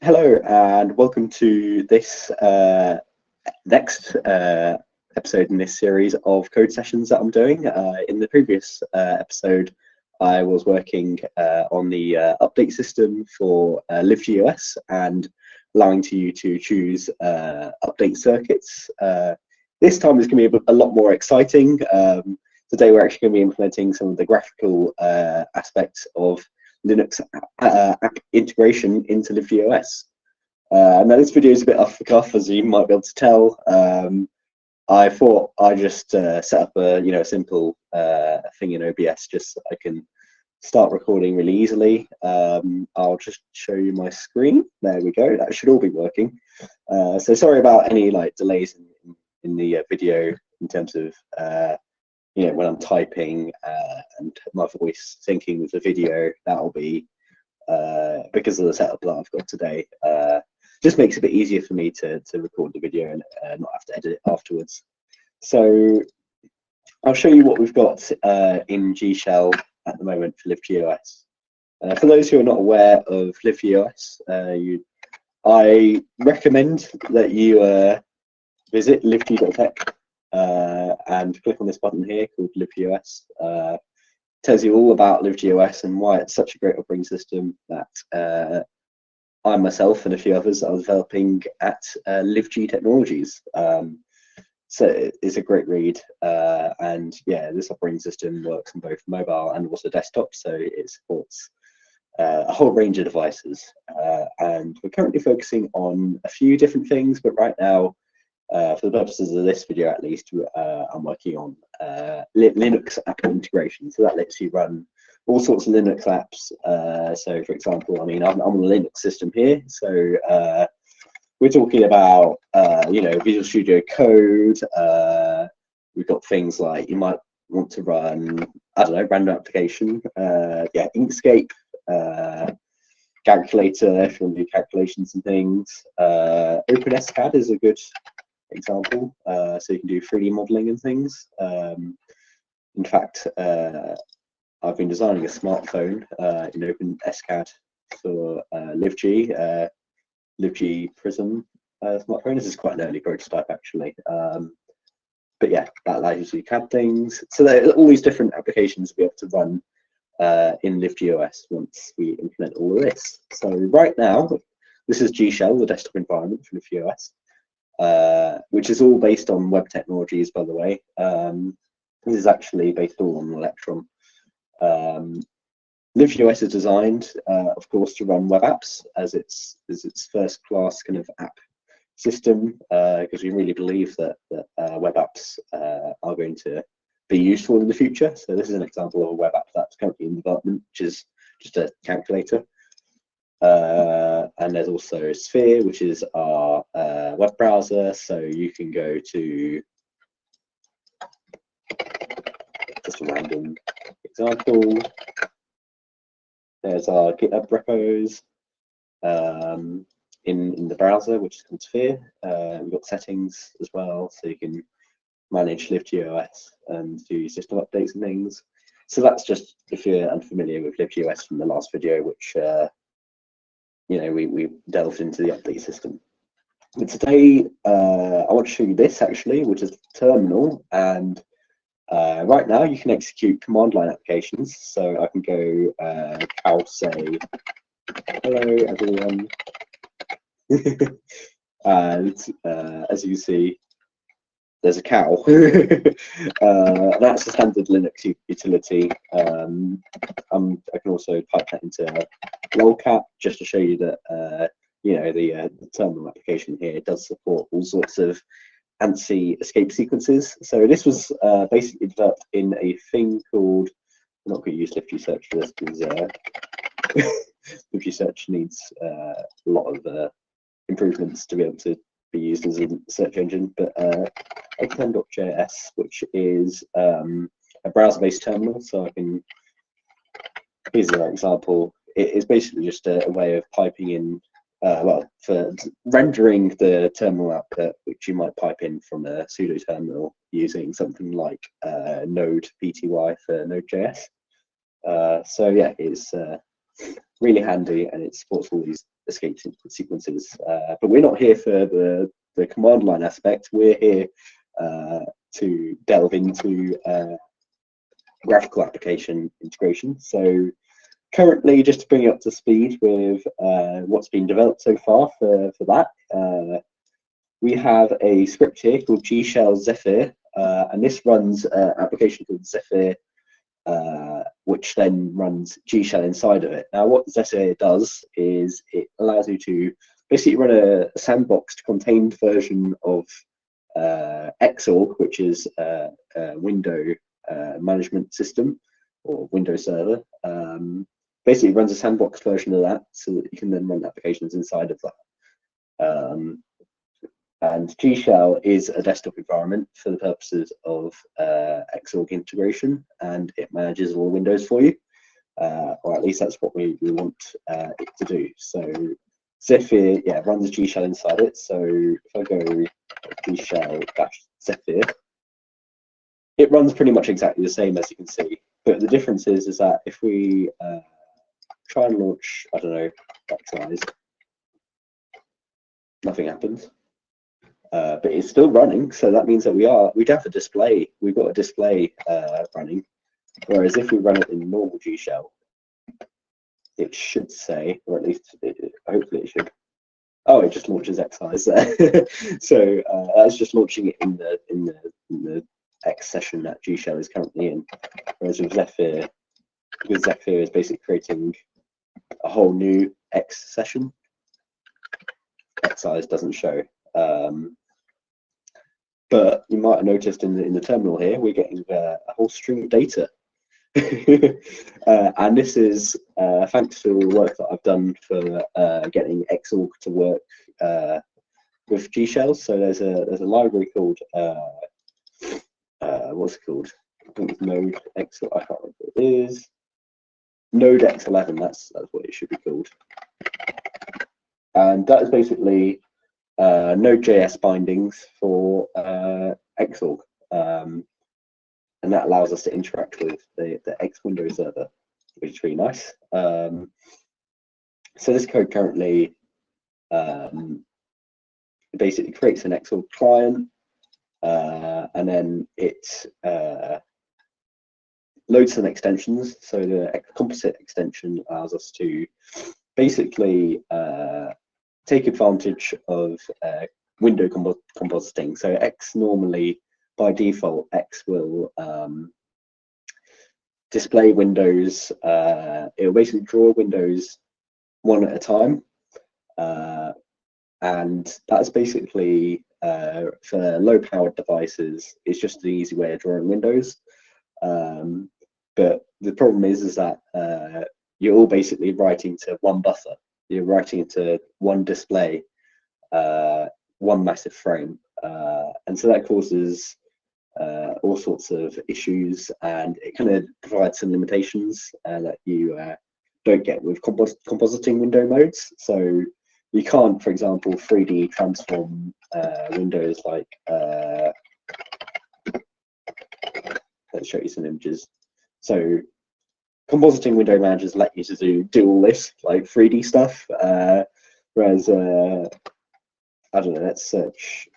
Hello and welcome to this next episode in this series of code sessions that I'm doing. In the previous episode, I was working on the update system for LiveG OS and allowing you to choose update circuits. This time is going to be a lot more exciting. Today we're actually going to be implementing some of the graphical aspects of Linux app integration into LiveG OS. Now this video is a bit off the cuff, as you might be able to tell. I thought I'd just set up a simple thing in OBS just so I can start recording really easily. I'll just show you my screen. There we go. That should all be working. So sorry about any delays in the video in terms of when I'm typing and my voice syncing with the video. That'll be because of the setup that I've got today. Just makes it a bit easier for me to record the video and not have to edit it afterwards. So I'll show you what we've got in gShell at the moment for LiveG OS. For those who are not aware of LiveG OS, I recommend that you visit liveg.tech and click on this button here called LiveG OS. Tells you all about LiveG OS and why it's such a great operating system that I myself and a few others are developing at LiveG Technologies. So it's a great read, and yeah, this operating system works on both mobile and also desktop, so it supports a whole range of devices. And we're currently focusing on a few different things, but right now, for the purposes of this video at least, I'm working on Linux app integration. So that lets you run all sorts of Linux apps. So for example, I'm on the Linux system here. So we're talking about Visual Studio Code. We've got things like you might want to run, I don't know, random application. Inkscape, calculator if you want to do calculations and things. OpenSCAD is a good example, so you can do 3D modeling and things. In fact, I've been designing a smartphone in OpenSCAD for LiveG, LiveG Prism smartphone. This is quite an early prototype actually, but yeah, that allows you to CAD things. So there are all these different applications to be able to run in LiveG OS once we implement all of this. So right now, this is gShell, the desktop environment for LiveG OS. Which is all based on web technologies, by the way. This is actually based all on Electron. LiveG OS is designed, of course, to run web apps as its first-class kind of app system, because we really believe that web apps are going to be useful in the future. So this is an example of a web app that's currently in development, which is just a calculator. And there's also Sphere, which is our web browser. So you can go to just a random example. There's our GitHub repos in the browser, which is called Sphere. We've got settings as well, so you can manage LiveG OS and do system updates and things. So that's just if you're unfamiliar with LiveG OS from the last video, which we delved into the update system. But today, I want to show you this actually, which is the terminal. And right now, you can execute command line applications. So I can go cow say, hello everyone. And as you see, there's a cow. That's a standard Linux utility. I can also pipe that into lolcat just to show you that the terminal application here does support all sorts of ANSI escape sequences. So this was basically developed in a thing called, I'm not going to use LiveG search for this because LiveG search needs a lot of improvements to be able to be used as a search engine, but Node.js, which is a browser-based terminal. So I can, here's an example. It is basically just a way of piping in, for rendering the terminal output, which you might pipe in from a pseudo terminal using something like Node.pty for Node.js. So yeah, it's really handy, and it supports all these escape sequences. But we're not here for the command line aspect. We're here to delve into graphical application integration. So currently, just to bring you up to speed with what's been developed so far for that, we have a script here called gShell Zephyr, and this runs an application called Zephyr, which then runs gShell inside of it. Now, what Zephyr does is it allows you to basically run a sandboxed contained version of Xorg, which is a window management system or Windows server. Basically, it runs a sandboxed version of that so that you can then run applications inside of that. And gShell is a desktop environment for the purposes of Xorg integration, and it manages all Windows for you, or at least that's what we want it to do. So Zephyr, yeah, runs gShell inside it. So if I go gShell-Zephyr, it runs pretty much exactly the same, as you can see. But the difference is that if we try and launch, I don't know, Xorg, nothing happens. But it's still running, so that means that we'd have a display. We've got a display running. Whereas if we run it in normal gShell, it should say, or at least hopefully it should. Oh, it just launches Xorg there. So that's just launching it in the X session that gShell is currently in. Whereas with Zephyr, because Zephyr is basically creating a whole new X session, Xorg doesn't show. But you might have noticed in the terminal here, we're getting a whole string of data. And this is thanks to all the work that I've done for getting Xorg to work with gShell. So there's a library called what's it called? I think it's Node X. I can't remember what it is. Node X11. That's what it should be called. And that is basically Node.js bindings for Xorg, and that allows us to interact with the X Windows server, which is really nice. So this code currently basically creates an Xorg client, and then it loads some extensions. So the composite extension allows us to basically take advantage of window compositing. So X normally, by default, X will display windows. It will basically draw windows one at a time, and that's basically for low-powered devices. It's just an easy way of drawing windows. But the problem is that you're all basically writing to one buffer. You're writing to one display, one massive frame, and so that causes all sorts of issues, and it kind of provides some limitations that you don't get with compositing window modes. So you can't, for example, 3D transform windows like, let's show you some images. So compositing window managers let you to do all this, like 3D stuff, whereas, I don't know, let's search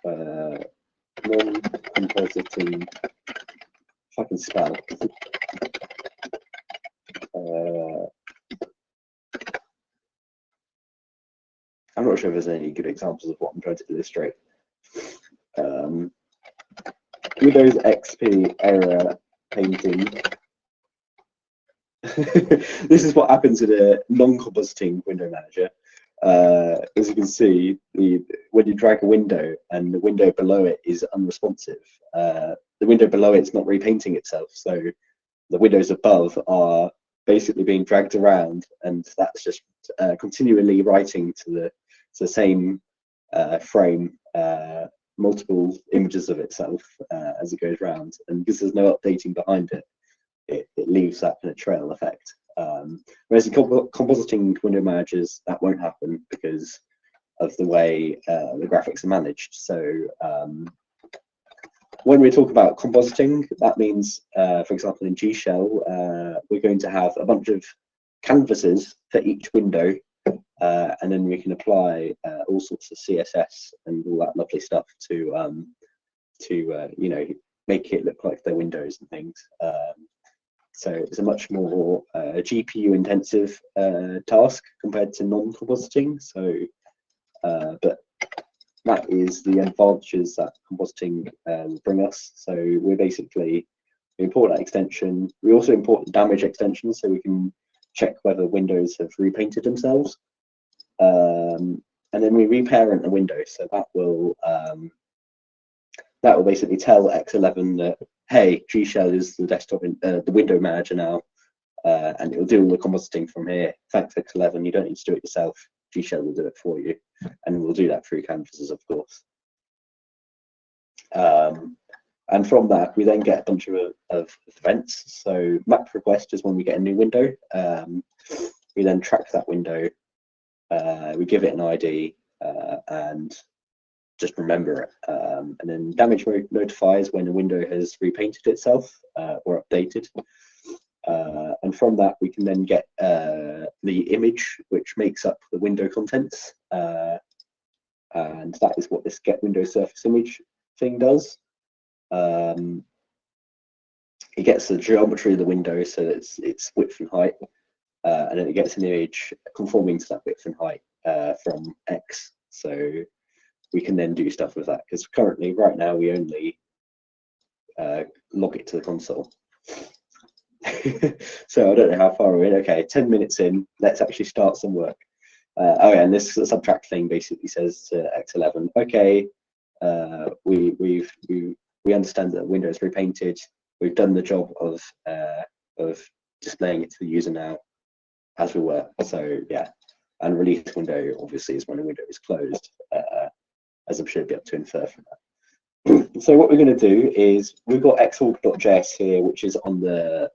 non-compositing, if I can spell. I'm not sure if there's any good examples of what I'm trying to illustrate. Windows XP error painting. This is what happens in a non-compositing window manager. As you can see, when you drag a window and the window below it is unresponsive, the window below it's not repainting itself. So the windows above are basically being dragged around, and that's just continually writing to the same frame, multiple images of itself as it goes around. And because there's no updating behind it, it leaves that kind of trail effect. Whereas in compositing window managers, that won't happen because of the way the graphics are managed. So when we talk about compositing, that means, for example, in gShell, we're going to have a bunch of canvases for each window, and then we can apply all sorts of CSS and all that lovely stuff to you know, make it look like they're windows and things. So it's a much more GPU intensive task compared to non-compositing. So, but that is the advantages that compositing bring us. So we import that extension. We also import the damage extension, so we can check whether windows have repainted themselves. And then we reparent the window, so that will basically tell X11 that, hey, gShell is the desktop, the window manager now, and it will do all the compositing from here. Thanks, X11. You don't need to do it yourself. gShell will do it for you, and we'll do that through canvases, of course. And from that, we then get a bunch of events. So map request is when we get a new window. We then track that window. We give it an ID and just remember it. And then damage notifies when a window has repainted itself or updated. And from that, we can then get the image which makes up the window contents. And that is what this get window surface image thing does. It gets the geometry of the window, so it's width and height. And then it gets an image conforming to that width and height from X. So we can then do stuff with that, because currently, right now, we only log it to the console. So I don't know how far we're in. Okay, 10 minutes in, let's actually start some work. Oh yeah, and this subtract thing basically says to X11, okay, we understand that the window is repainted. We've done the job of displaying it to the user now, as we were. So yeah, and release window obviously is when a window is closed, as I'm sure you'll be able to infer from that. So what we're going to do is we've got Xorg.js here, which is on the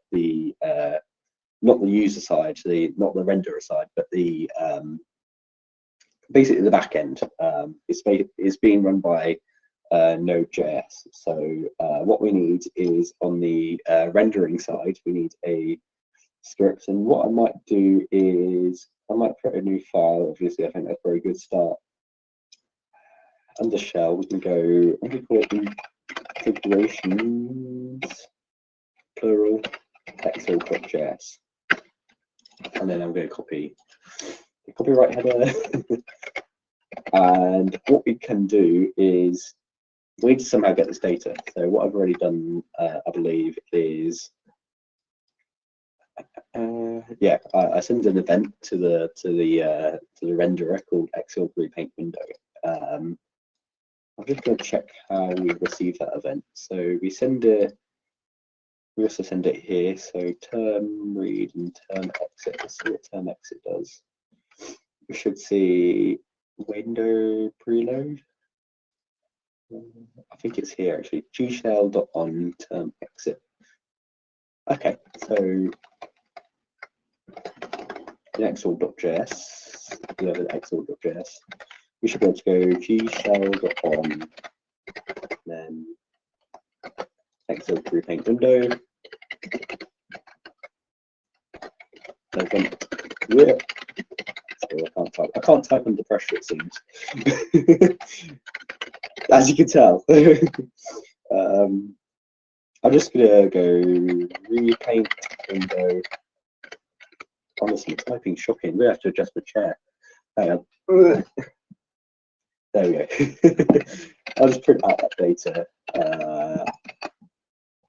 not the user side, not the renderer side, but the basically the back end. It's being run by Node.js. So what we need is on the rendering side, we need a script. And what I might do is I might create a new file. Obviously, I think that's a very good start. Under shell, we can go, I'm going to call it configurations, plural, Xorg.js. And then I'm going to copy the copyright header. And what we can do is we need to somehow get this data. So what I've already done, I believe, is yeah, I send an event to the renderer called Xorg repaint window. I'm just going to check how we receive that event. So we send it. We also send it here. So term read and term exit. Let's see what term exit does. We should see window preload. I think it's here actually. gShell.on term exit. Okay, so in Xorg.js, we have an Xorg.js. We should be able to go gShell.on, then Xorg repaint window. Event. Yeah. So I can't type under pressure, it seems. As you can tell. I'm just gonna go repaint window. Honestly, typing shocking. We have to adjust the chair. Hang on. There we go. I'll just print out that data.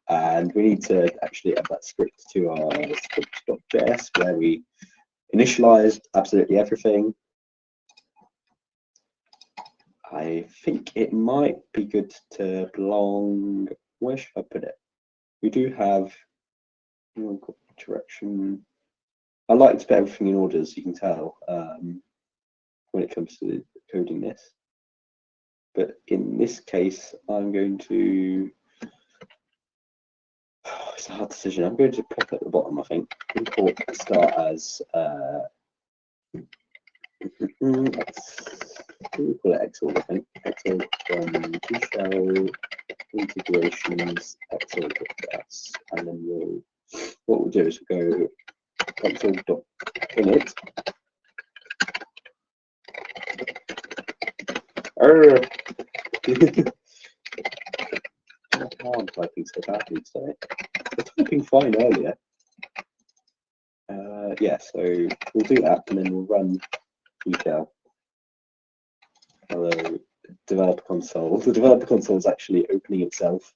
And we need to actually add that script to our script.js where we initialized absolutely everything. I think it might be good to belong. Where should I put it? We do have direction. I like to put everything in order, as you can tell, when it comes to coding this. But in this case, I'm going to. Oh, it's a hard decision. I'm going to pop at the bottom, I think. Import start as we'll call it Xorg, I think. Xorg from gShell integrations Xorg.js, and then what we'll do is we'll go Xorg.init, I'm typing so badly today. I was typing fine earlier. Yeah, so we'll do that and then we'll run gShell. Hello, developer console. The developer console is actually opening itself.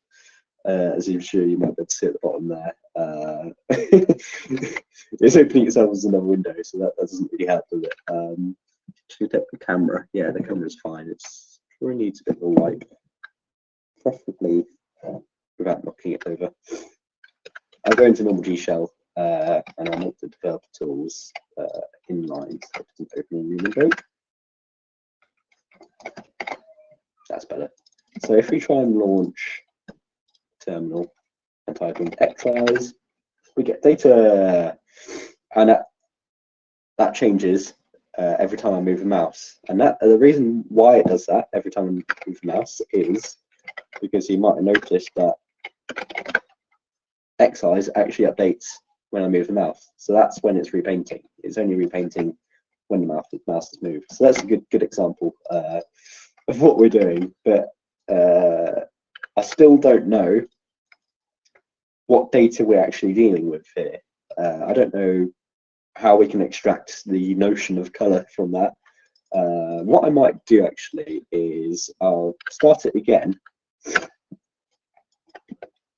As I'm sure you might be able to see at the bottom there. It's opening itself as another window, so that doesn't really help, does it? Should we take the camera? Yeah, the camera's fine. It really needs a bit of a wipe, preferably without knocking it over. I'll go into normal gShell and I'll make the developer tools inline so it doesn't open a new window. That's better. So if we try and launch terminal and type in xeyes, we get data, and that changes every time I move the mouse. And the reason why it does that every time I move the mouse is because you might have noticed that xeyes actually updates when I move the mouse. So that's when it's repainting. It's only repainting when the mouse is moved. So that's a good example of what we're doing. But I still don't know what data we're actually dealing with here. I don't know how we can extract the notion of color from that. What I might do actually is I'll start it again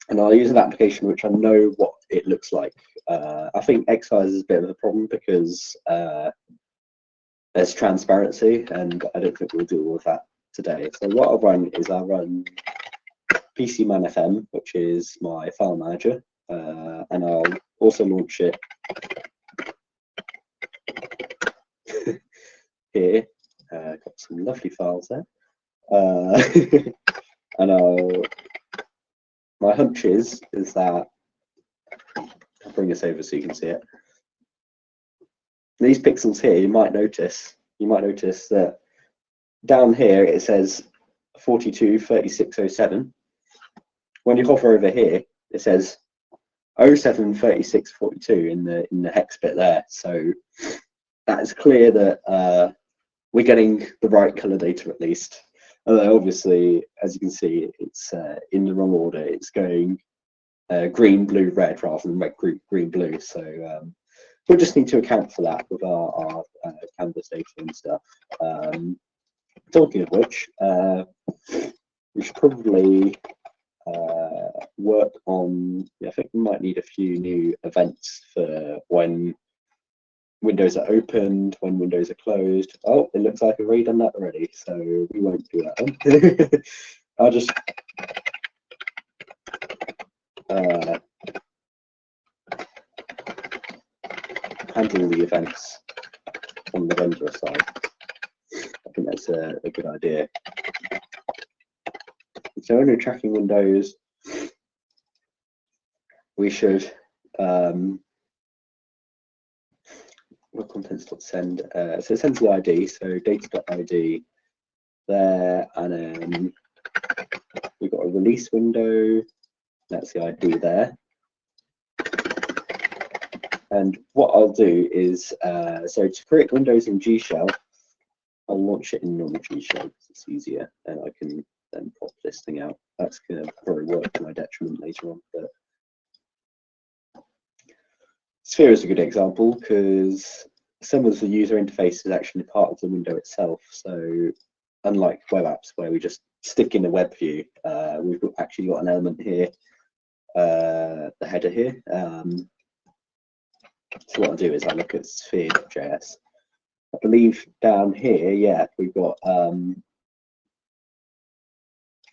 and I'll use an application which I know what it looks like. I think xeyes is a bit of a problem because there's transparency, and I don't think we'll deal with that today. So what I'll run is I'll run PCManFM, which is my file manager, and I'll also launch it here. Got some lovely files there. And my hunch is that, I'll bring this over so you can see it. These pixels here, you might notice that down here it says 423607. When you hover over here, it says 073642 in the hex bit there. So that is clear that we're getting the right color data at least. Although obviously, as you can see, it's in the wrong order. It's going green, blue, red rather than red, green, blue. So we'll just need to account for that with our canvas data and stuff. Talking of which, we should probably work on, I think we might need a few new events for when windows are opened, when windows are closed. Oh, it looks like I've already done that already, so we won't do that one. I'll just handle the events on the vendor side. I think that's a good idea. So when we're tracking windows, we should what contents.send. So it sends the ID, so data.id there, and then we've got a release window. That's the ID there. And what I'll do is, so to create windows in gShell, I'll launch it in normal gShell because it's easier, and I can then pop this thing out. That's going to probably work to my detriment later on. But Sphere is a good example because some of the user interface is actually part of the window itself. So unlike web apps where we just stick in a web view, we've actually got an element here, the header here. So what I'll do is I'll look at sphere.js. I believe down here, yeah, we've got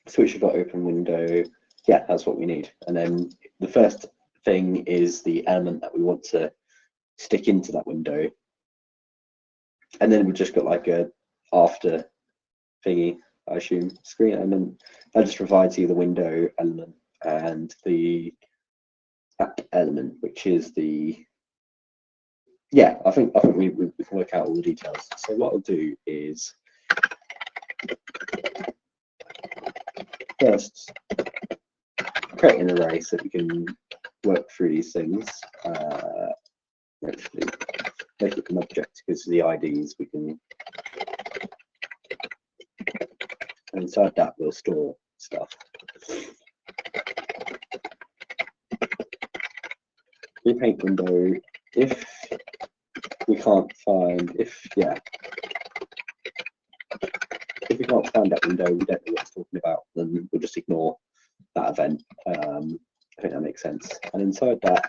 switcher.open window. Yeah, that's what we need. And then the first thing is the element that we want to stick into that window. And then we've just got like a after thingy, I assume, screen element. That just provides you the window element and the app element, which is the, yeah, I think we can work out all the details. So what I'll do is first create an array so that we can work through these things. Actually, make it an object because the IDs we can inside that we'll store stuff. Repaint window. If we can't find, if we can't find that window, we don't know what it's talking about, then we'll just ignore that event. I think that makes sense. And inside that,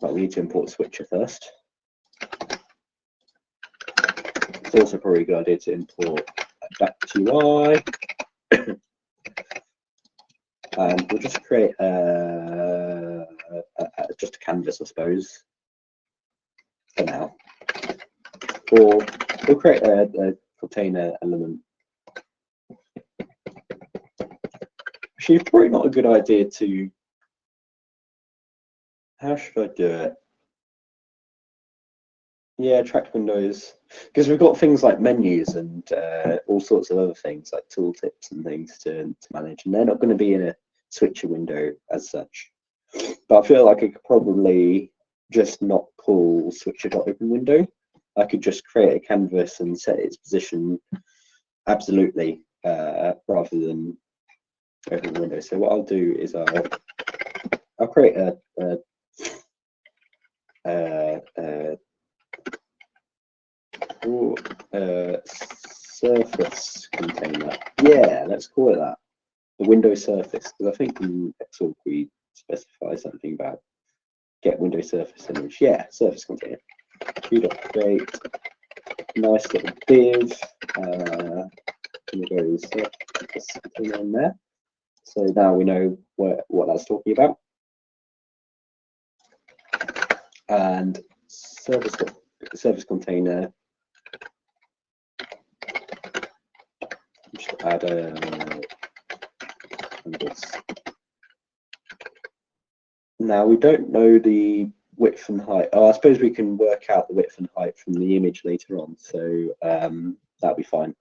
we need to import a switcher first. It's also probably a good idea to import .UI. And we'll just create just a canvas, I suppose, for now. Or we'll create a container element. Actually, it's probably not a good idea to. How should I do it? Yeah, tracked windows, because we've got things like menus and all sorts of other things like tooltips and things to manage, and they're not going to be in a switcher window as such. But I feel like I could probably just not call switcher.openWindow. I could just create a canvas and set its position absolutely rather than open window. So what I'll do is I'll create a surface container. Yeah, let's call it that. The window surface, because I think in Xorg we specify something about get window surface image. Yeah, surface container. Create nice little div. Window surface container in there. So now we know what that's talking about. And service container. Just add a now we don't know the width and height. Oh, I suppose we can work out the width and height from the image later on, so that'll be fine.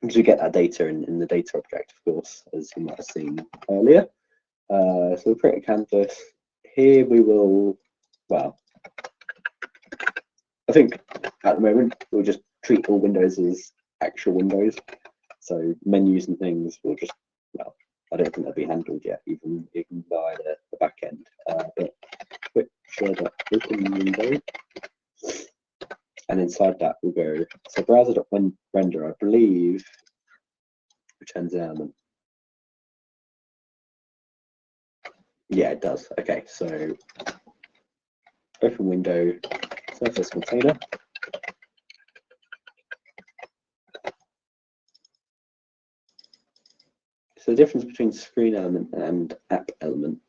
Because we get that data in the data object, of course, as you might have seen earlier. So we'll create a canvas. Here we will, well, I think at the moment we'll just treat all windows as actual windows. So menus and things will just, well, I don't think they'll be handled yet, even by the back end. But quick share that open window, and inside that we'll go. So browser.render, I believe, returns an element. Yeah, it does. Okay, so open window, surface container. So the difference between screen element and app element.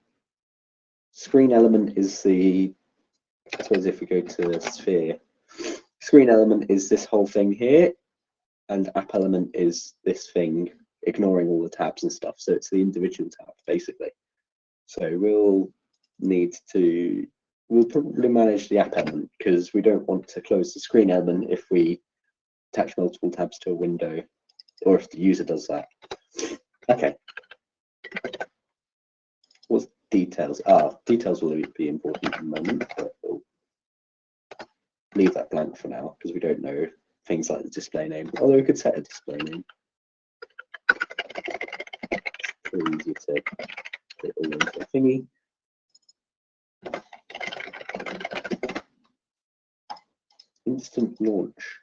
Screen element is the, I suppose if we go to sphere, screen element is this whole thing here, and app element is this thing, ignoring all the tabs and stuff. So it's the individual tab, basically. So we'll probably manage the app element, because we don't want to close the screen element if we attach multiple tabs to a window, or if the user does that. Okay. What's details? Details will be important in a moment, but we'll leave that blank for now because we don't know things like the display name. Although we could set a display name. It's pretty easy to put it all into a thingy. Instant launch.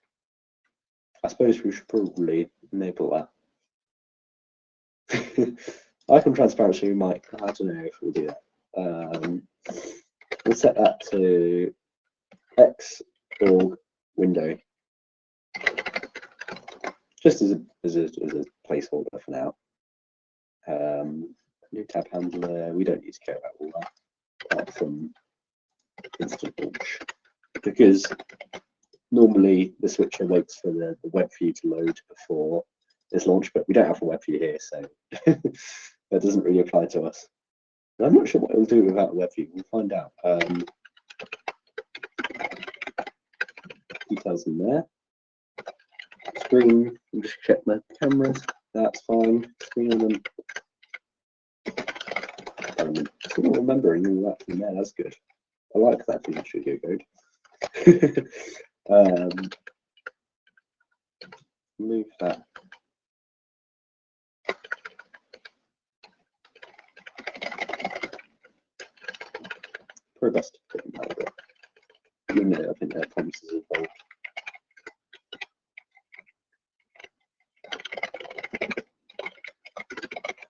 I suppose we should probably enable that. Icon transparency, we might, I don't know if we'll do that. We'll set that to Xorg window, just as a placeholder for now. New tab handler, we don't need to care about all that, apart from instant launch, because normally the switcher waits for the web view to load before this launch, but we don't have a web view here, so that doesn't really apply to us. And I'm not sure what it'll do without a web view. We'll find out. Details in there. Screen. I'll just check my cameras. That's fine. Screen element. Still remembering all that from there. That's good. I like that from Studio Code. move that. Probably best to put them out, but you know, I think there are promises involved.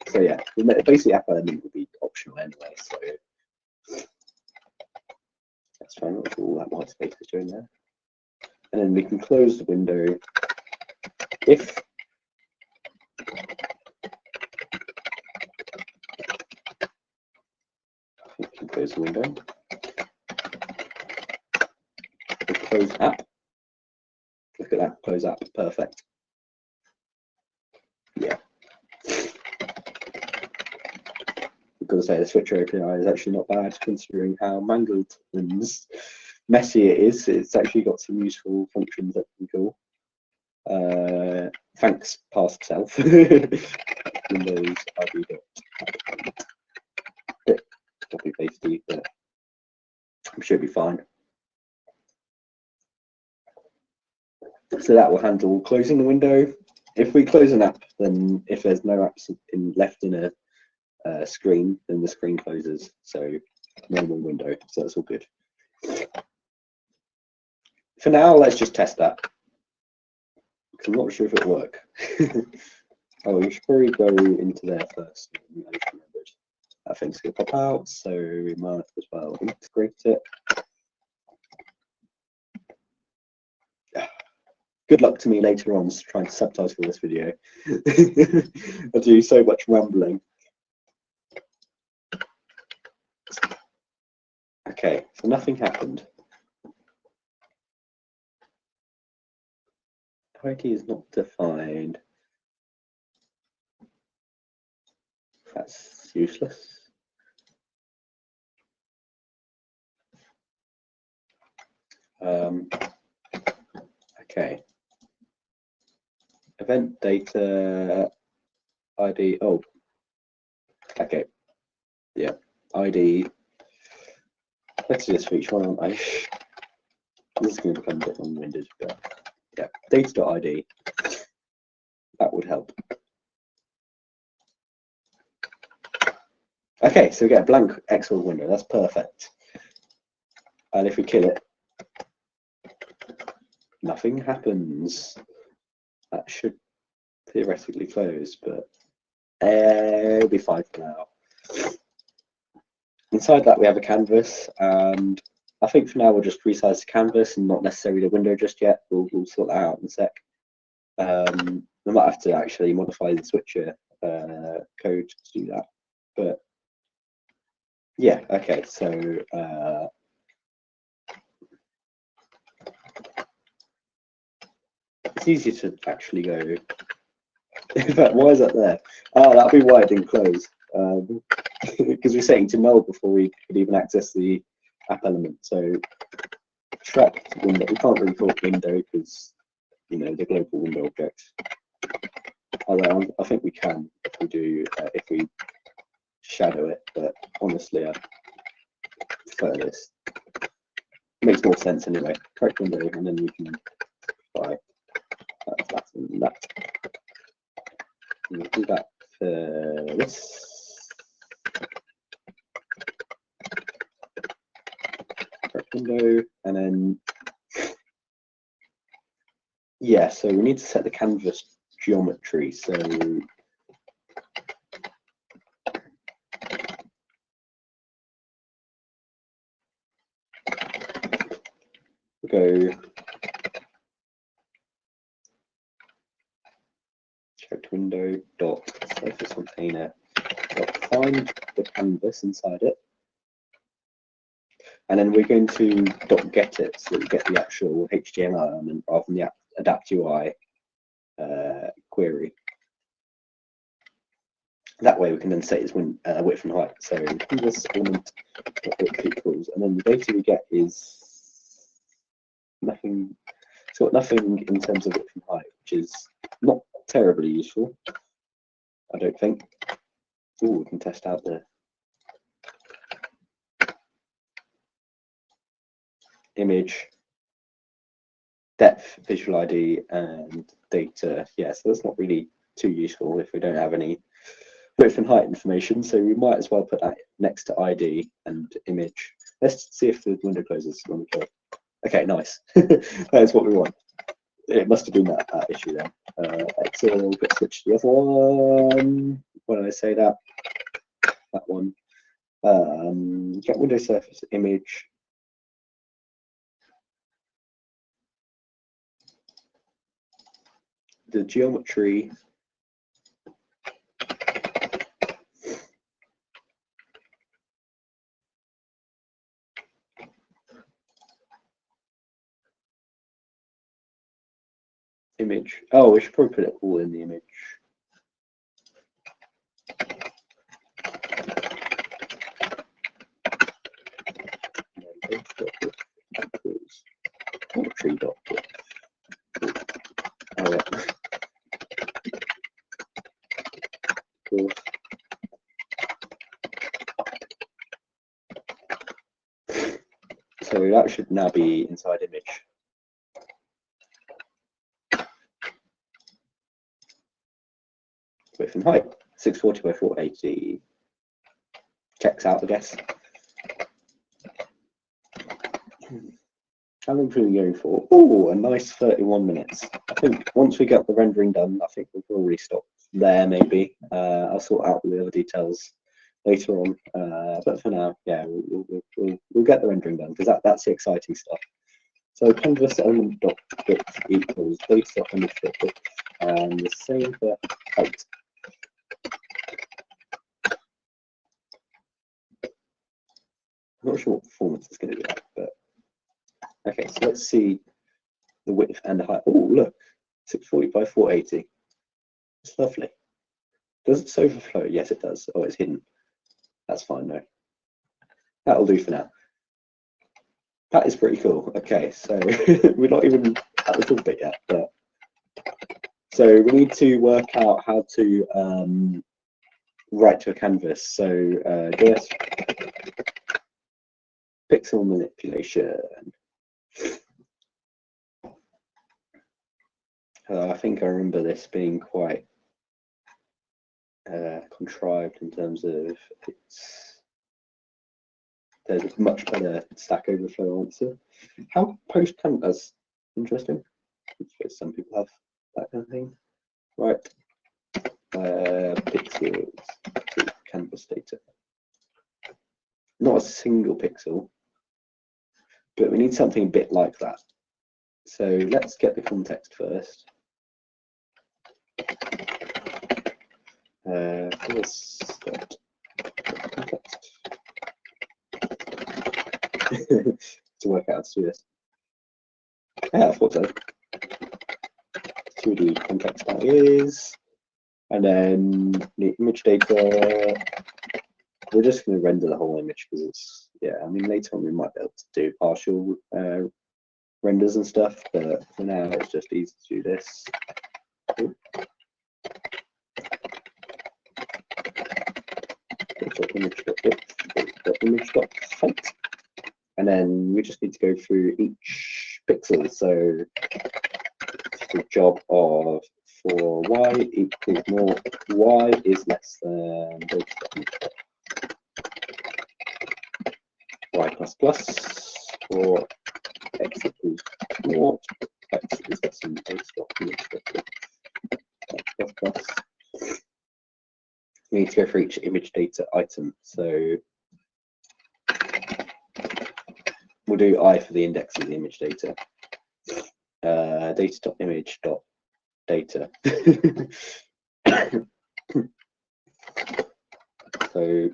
So yeah, basically app element will be optional anyway, so that's fine. Not sure all that white space is doing there. And then we can close the window if we can close the window. Close app. Look at that, close app, perfect. Yeah. I've got to say the switcher API is actually not bad considering how mangled and messy it is. It's actually got some useful functions that we can call. Thanks past self. Windows ID bit copy pasty, but I'm sure it'll be fine. So that will handle closing the window. If we close an app, then if there's no apps left in a screen, then the screen closes. So normal window. So that's all good. For now, let's just test that. Because I'm not sure if it'll work. Oh, we should probably go into there first. I just remembered. That thing's going to pop out, so we might as well integrate it. Good luck to me later on trying to subtitle this video. I do so much rambling. Okay, so nothing happened. ID is not defined. That's useless. Okay. Event data ID. Oh, okay. Yeah, ID. Let's do this for each one, aren't I? This is going to become a bit long-winded, but yeah, data.id. That would help. Okay, so we get a blank Xorg window. That's perfect. And if we kill it, nothing happens. That should theoretically close, but it'll be fine for now. Inside that we have a canvas, and I think for now we'll just resize the canvas and not necessarily the window just yet. We'll sort that out in a sec. We might have to actually modify the switcher code to do that, but yeah, okay, so it's easier to actually go. In fact, why is that there? Oh, that'll be why it didn't close. Because we're setting to null before we could even access the app element. So tracked window, we can't really call it window because you know the global window object. Although I think we can if we do if we shadow it, but honestly I prefer this. It makes more sense anyway. Correct window, and then we can buy that and that. And we'll do that for this. Window, and then yeah, so we need to set the canvas geometry. So we go checked window dot surface container dot find the canvas inside it. And then we're going to .get it so that we get the actual HTML element rather than the adapt UI query. That way we can then set its width and height. So canvas element .width equals, and then the data we get is nothing. It's got nothing in terms of width and height, which is not terribly useful, I don't think. Oh, we can test out the image depth, visual ID, and data. Yeah, so that's not really too useful if we don't have any width and height information. So we might as well put that next to ID and image. Let's see if the window closes when we go. Okay, nice. That is what we want. It must have been that issue then. Xorg, let's switch to the other one. When I say that, that one. Get window surface image. The geometry. Image. Oh, we should probably put it all in the image. So that should now be inside image. Width and height, 640 by 480. Checks out, I guess. How long are we going for? Oh, a nice 31 minutes. I think once we get the rendering done, I think we'll probably stop there maybe. I'll sort out the other details later on. But for now, yeah, we'll get the rendering done because that's the exciting stuff. So canvas element.width equals base.image.width, and the same for height. I'm not sure what performance is going to be like, but okay, so let's see the width and the height. Oh, look, 640 by 480. It's lovely. Does it overflow? Yes, it does. Oh, it's hidden. That's fine, though. That'll do for now. That is pretty cool. Okay, so we're not even at the top bit yet, but so we need to work out how to write to a canvas. So just pixel manipulation. I think I remember this being quite contrived in terms of there's a much better Stack Overflow answer. How post canvas? Interesting. Some people have that kind of thing. Right. Pixels to canvas data. Not a single pixel, but we need something a bit like that. So let's get the context first. Context. To work out how to do this. Yeah, I thought so. 2D context that is, and then the image data. We're just going to render the whole image because it's, yeah, I mean, later on we might be able to do partial renders and stuff, but for now it's just easy to do this. Image.height, and then we just need to go through each pixel. So the job of for y equals more, y is less than y plus plus, or x equals naught, x is less than x plus. We need to go for each image data item. So we'll do I for the index of the image data. Data.image.data. So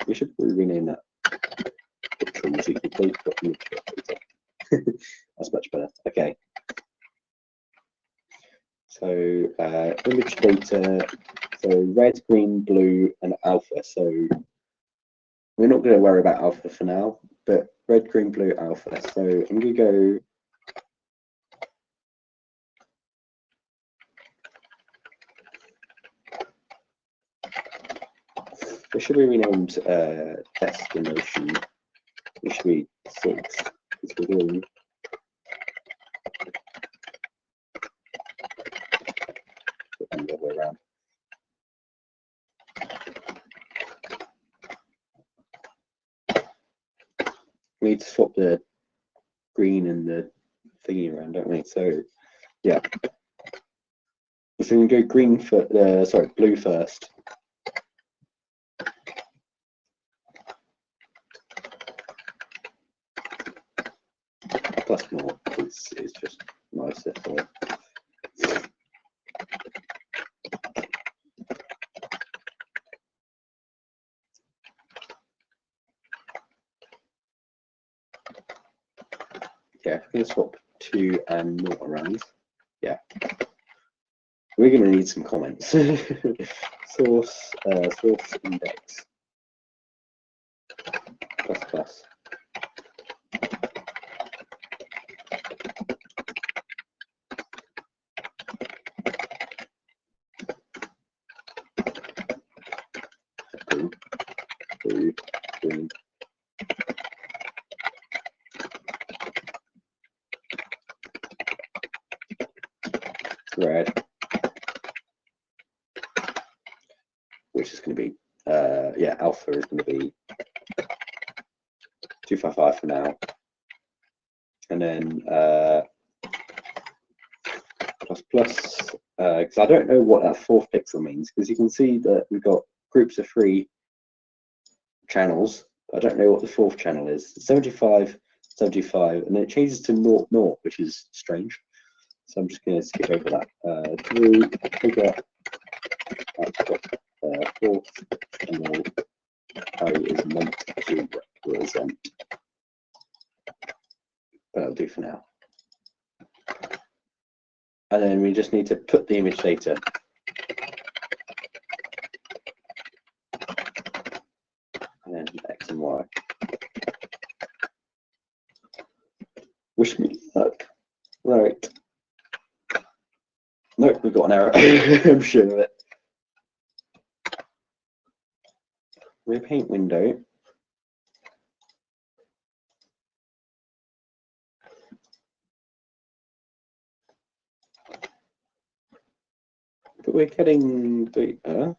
we should rename that picture data.image.data. That's much better. Okay. So image data, so red, green, blue, and alpha. So we're not going to worry about alpha for now, but red, green, blue, alpha. So I'm going to go it should be renamed destination. It should be 6 because we're doing we need to swap the green and the thingy around, don't we? So yeah, so we can go green for sorry, blue first. Plus more is just nicer for it. Yeah, I'm going to swap 2 and 0 around. Yeah. We're going to need some comments. Source index plus. Green. Red, which is going to be yeah, alpha is going to be 255 for now, and then plus because I don't know what that 4th pixel means, because you can see that we've got groups of 3 channels. I don't know what the 4th channel is. 75, 75, and then it changes to 0, 0, which is strange. So I'm just going to skip over that. Through figure out what 4th channel array is meant to represent. That'll do for now. And then we just need to put the image data. And then X and Y. Wish me luck. Right. Nope, we've got an error. I'm sure of it. Repaint window. But we're getting data.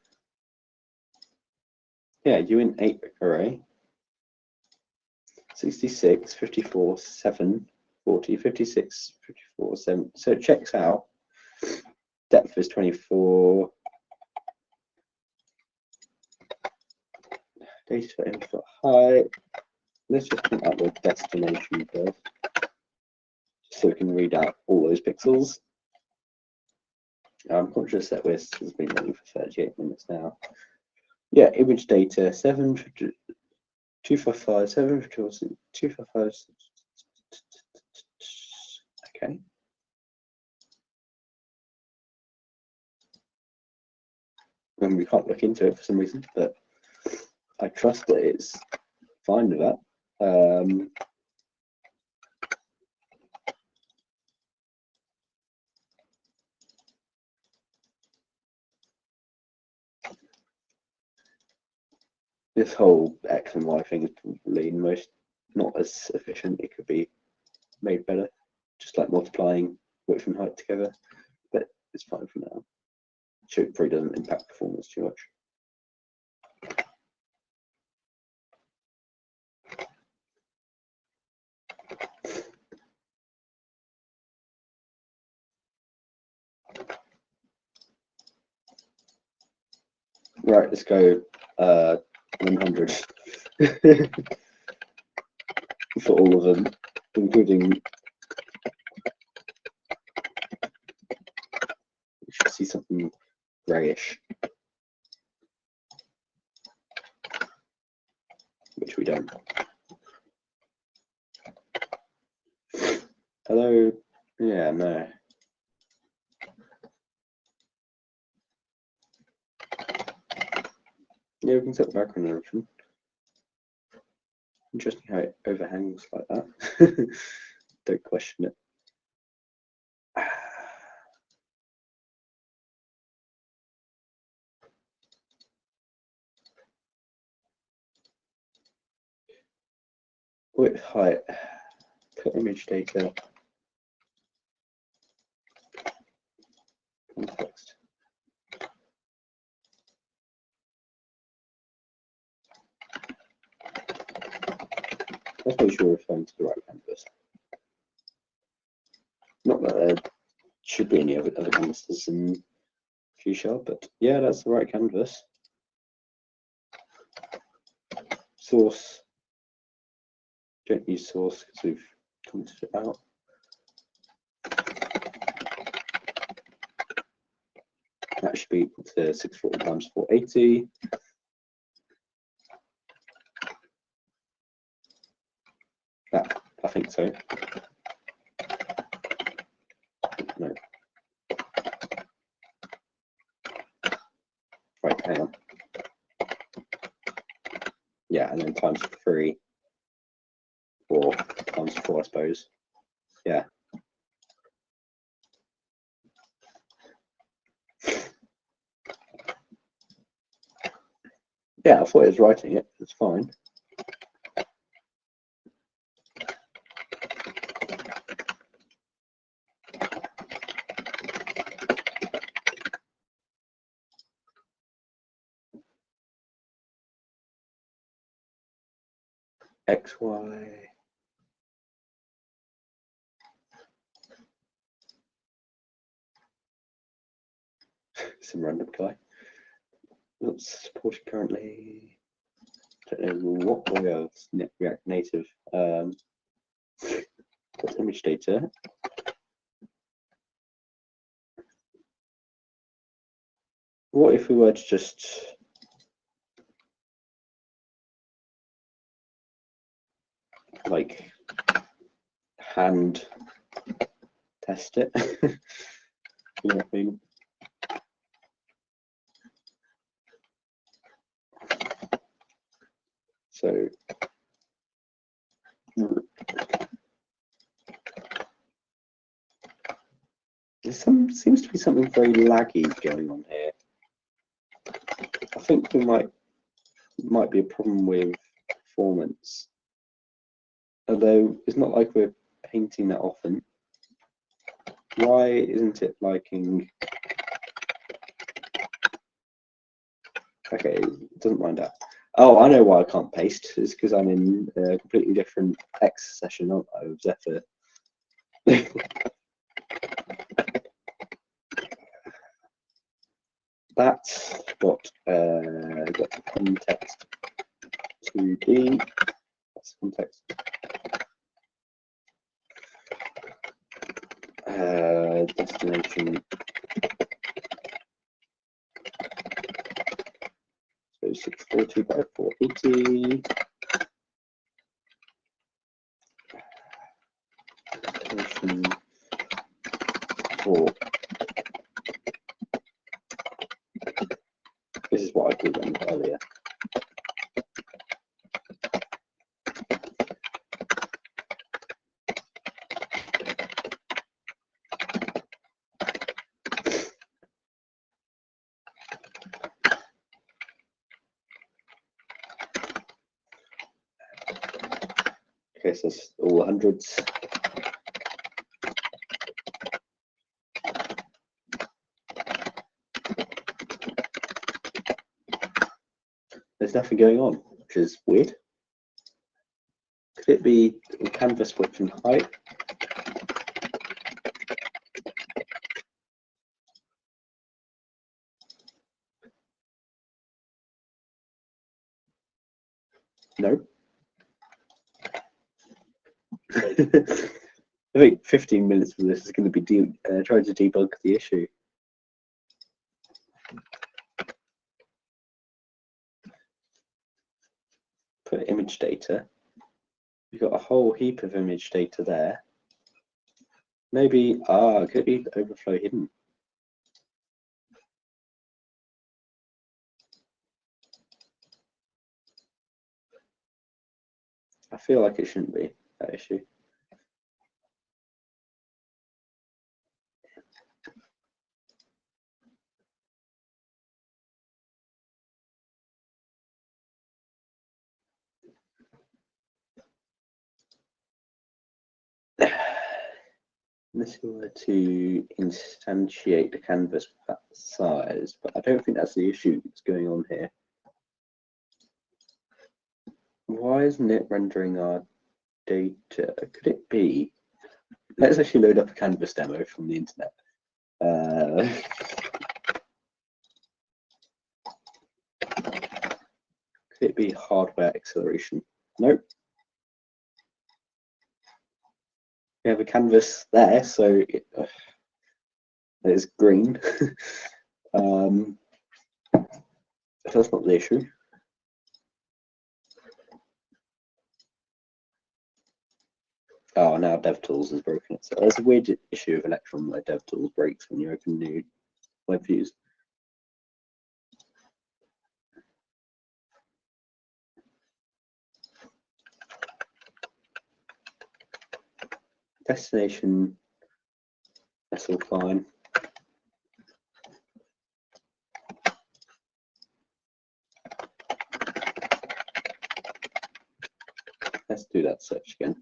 Yeah, uint8 array. 66, 54, 7, 40, 56, 54, 7. So it checks out. Depth is 24. Data input height. Let's just print out the destination first, so we can read out all those pixels. I'm conscious that this has been running for 38 minutes now. Yeah, image data 255, 255. Okay. And we can't look into it for some reason, but I trust that it's fine with that. This whole X and Y thing is probably not as efficient. It could be made better, just like multiplying width and height together, but it's fine for now. So it probably doesn't impact performance too much. Right, let's go 100 for all of them, including, we should see something grayish, which we don't. Hello? Yeah, no. Yeah, we can set the background and everything. Interesting how it overhangs like that. Don't question it. Width, height, put image data, context. Let's make sure we're referring to the right canvas. Not that there should be any other canvases in gShell, but yeah, that's the right canvas. Source. Don't use source because we've commented it out. That should be equal to 640 times 480. I think so. No. Right, hang on. Yeah, and then times 3, or times 4, I suppose. Yeah. Yeah, I thought it was writing it. It's fine. X, Y. Some random guy. Not supported currently. Don't know what way of React Native. Got image data. What if we were to just like hand test it? You know what I mean? So there seems to be something very laggy going on here. I think there might be a problem with performance. Although it's not like we're painting that often. Why isn't it liking? Okay, it doesn't mind that. Oh, I know why I can't paste. It's because I'm in a completely different X session, aren't I, with Zephyr. That's got the context to be. That's context. Destination. So 640 by 480. Destination 4. This is what I did earlier. Okay, so it's all hundreds. There's nothing going on, which is weird. Could it be canvas width and height? No. I think 15 minutes of this is going to be trying to debug the issue. Put image data. We've got a whole heap of image data there. Maybe, could be overflow hidden. I feel like it shouldn't be that issue. Unless we were to instantiate the canvas with that size, but I don't think that's the issue that's going on here. Why isn't it rendering our data. Could it be? Let's actually load up a Canvas demo from the internet. Could it be hardware acceleration? Nope. We have a canvas there, so it's green. That's not the issue. Oh, now DevTools has broken it. So there's a weird issue of Electron where DevTools breaks when you open new web views. Destination, that's all fine. Let's do that search again.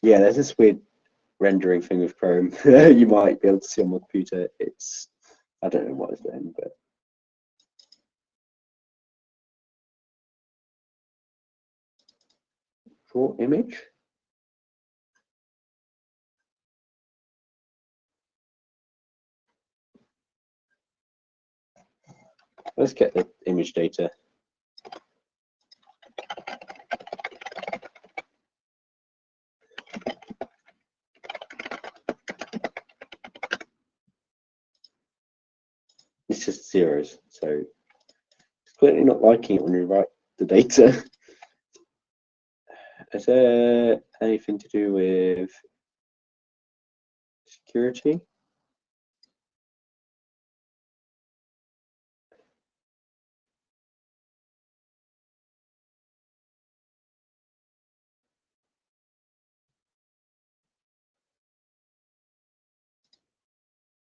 Yeah, there's this weird rendering thing with Chrome. You might be able to see on my computer. It's, I don't know what it's doing, but draw image. Let's get the image data. It's just zeros, so it's clearly not liking it when we write the data. Is there anything to do with security?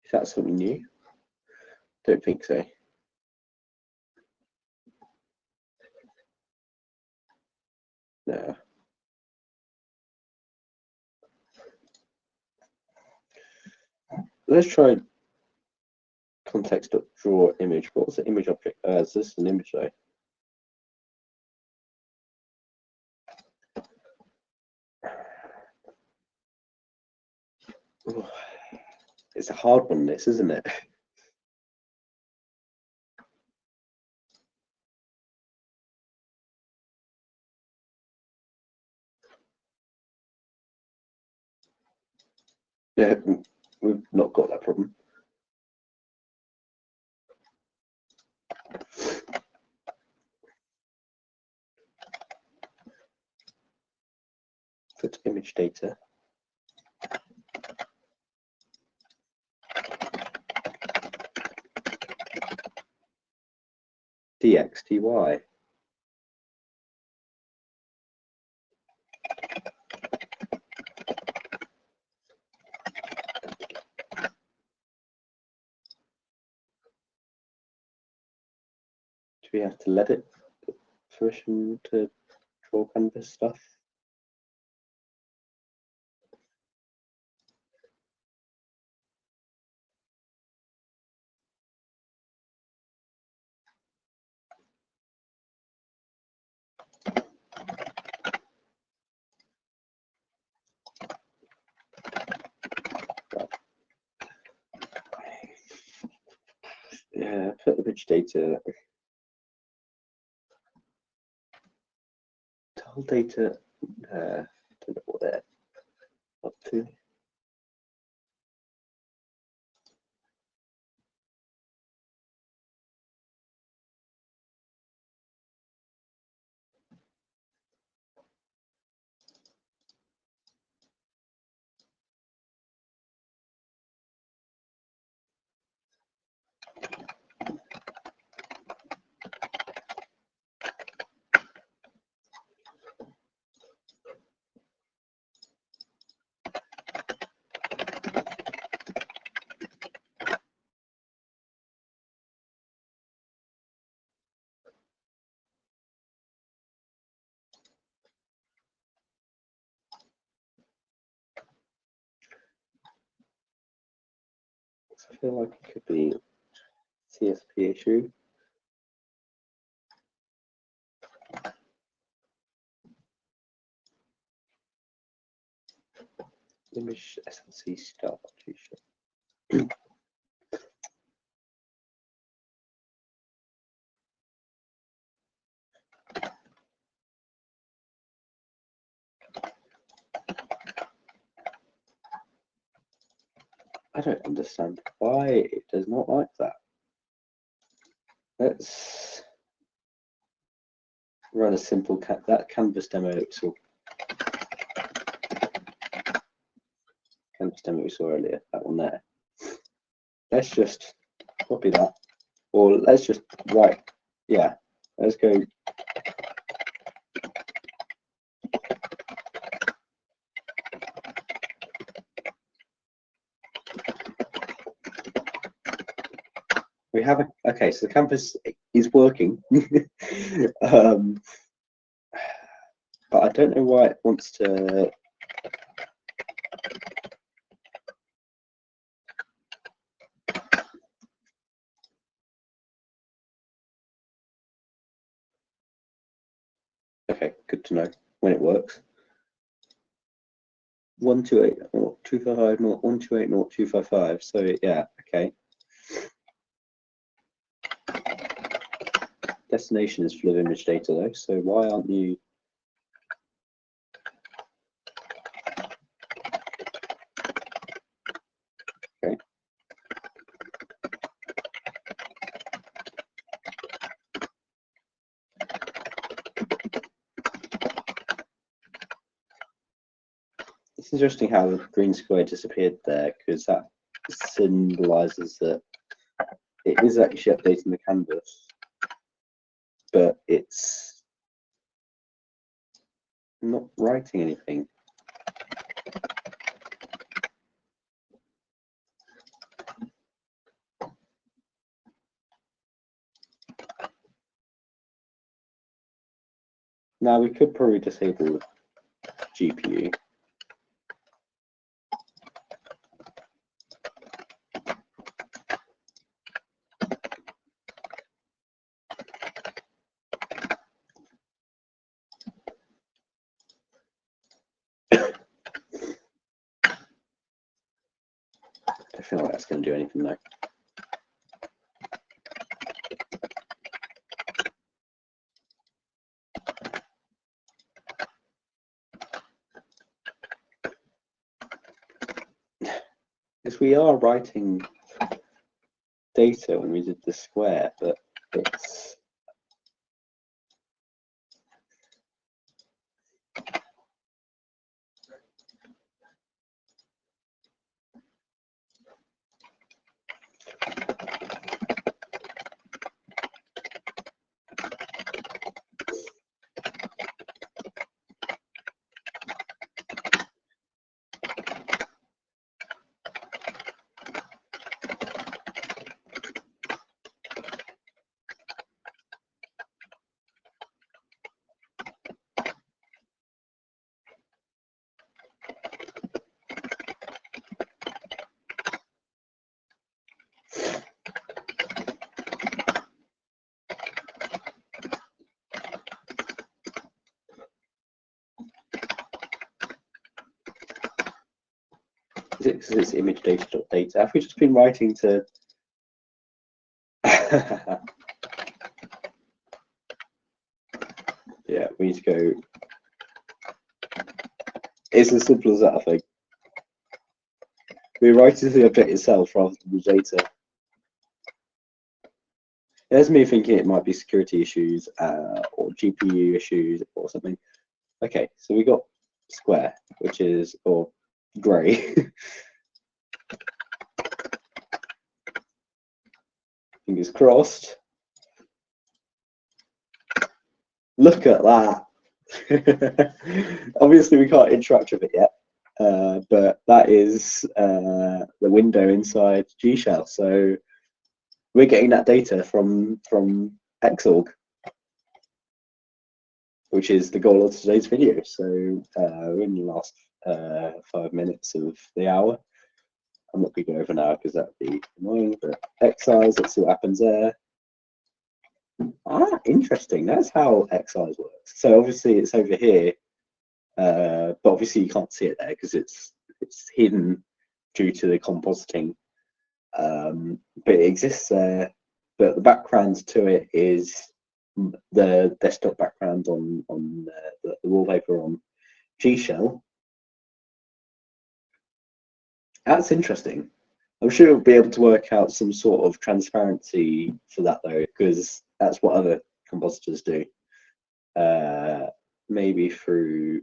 Is that something new? Don't think so. No. Let's try context.draw image. What was the image object? Is this an image though? Ooh. It's a hard one, this, isn't it? Yeah, we've not got that problem. Put image data. Dx, dy. Do we have to let it permission to draw canvas stuff? Yeah, put image data. Tell data. Don't know what they're up to. I feel like it could be CSP issue. image SLC start. I don't understand why it does not like that. Let's run a simple that canvas demo that we saw. Canvas demo we saw earlier, that one there. Let's just copy that, or let's just write. Yeah, let's go. We have okay, so the canvas is working, but I don't know why it wants to. Okay, good to know when it works. 128.255, not 128.255. So yeah, okay. Destination is full of image data though, so why aren't you? Okay. It's interesting how the green square disappeared there, because that symbolizes that it is actually updating the canvas, but it's not writing anything. Now we could probably disable the GPU. I feel like that's going to do anything though. Because we are writing data when we did the square, but it's because it's image data.data. Have we just been writing to? Yeah, we need to go. It's as simple as that, I think. We're writing to the object itself rather than the data. There's me thinking it might be security issues or GPU issues or something. Okay, so we got square, which is, or grey. Fingers crossed. Look at that. Obviously, we can't interact with it yet, but that is the window inside gShell. So we're getting that data from Xorg, which is the goal of today's video. So we're in the last 5 minutes of the hour. I'm not going to go over now because that would be annoying, but excise, let's see what happens there. Ah, interesting. That's how excise works. So obviously it's over here, but obviously you can't see it there because it's it's hidden due to the compositing, but it exists there. But the background to it is the desktop background on the wallpaper on gShell. That's interesting. I'm sure we'll be able to work out some sort of transparency for that though, because that's what other compositors do. Maybe through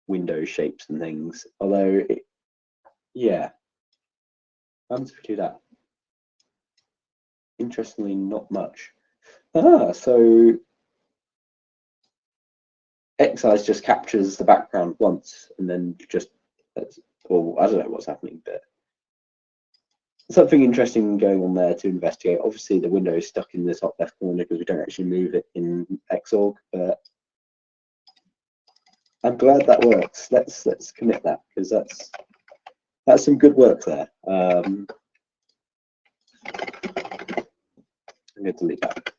window shapes and things. Although, yeah, how do we do that? Interestingly, not much. So Xeyes just captures the background once and then just, well, I don't know what's happening, but something interesting going on there to investigate. Obviously, the window is stuck in the top left corner because we don't actually move it in Xorg, but I'm glad that works. Let's commit that because that's some good work there. I'm going to delete that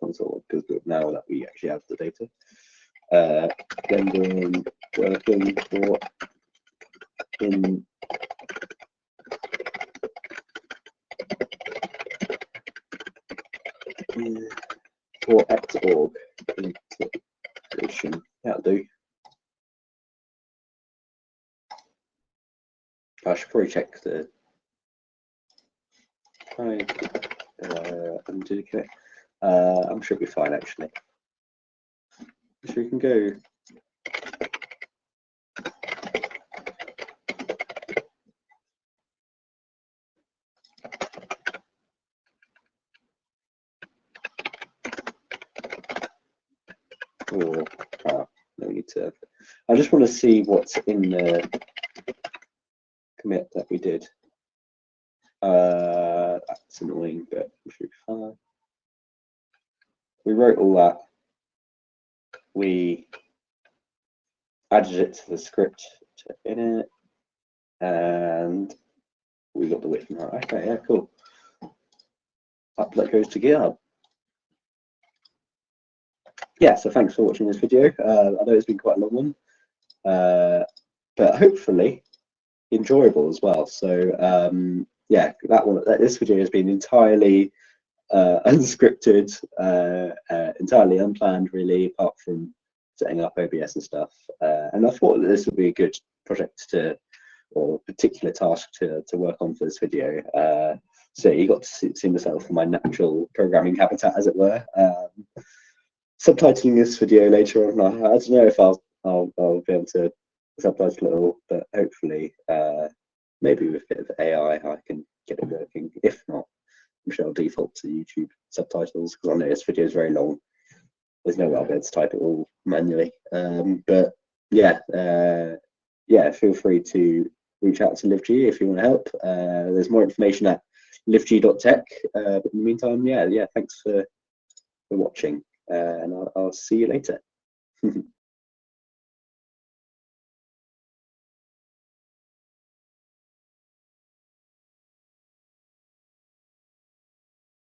console because now that we actually have the data. Rendering working for in for Xorg integration. That'll do. I should probably check the unduplicate. I'm sure it'll be fine actually. So we can go. Or no need to. I just want to see what's in the commit that we did. That's annoying, but it should be fine. We wrote all that. We added it to the script to init, and we got the width from that. Okay, yeah, cool. Up that goes to GitHub. Yeah, so thanks for watching this video. I know it's been quite a long one, but hopefully enjoyable as well. So yeah, this video has been entirely unscripted, entirely unplanned, really, apart from setting up OBS and stuff. And I thought that this would be a good project or particular task to work on for this video. So you got to see myself in my natural programming habitat, as it were. Subtitling this video later on, I don't know if I'll be able to subtitle it all, but hopefully, maybe with a bit of AI, I can get it working. If not, I'm sure I'll default to YouTube subtitles because I know this video is very long. There's no way I'll be able to type it all manually. But yeah, feel free to reach out to LiveG if you want to help. There's more information at liveg.tech. But in the meantime, yeah, thanks for watching, and I'll see you later.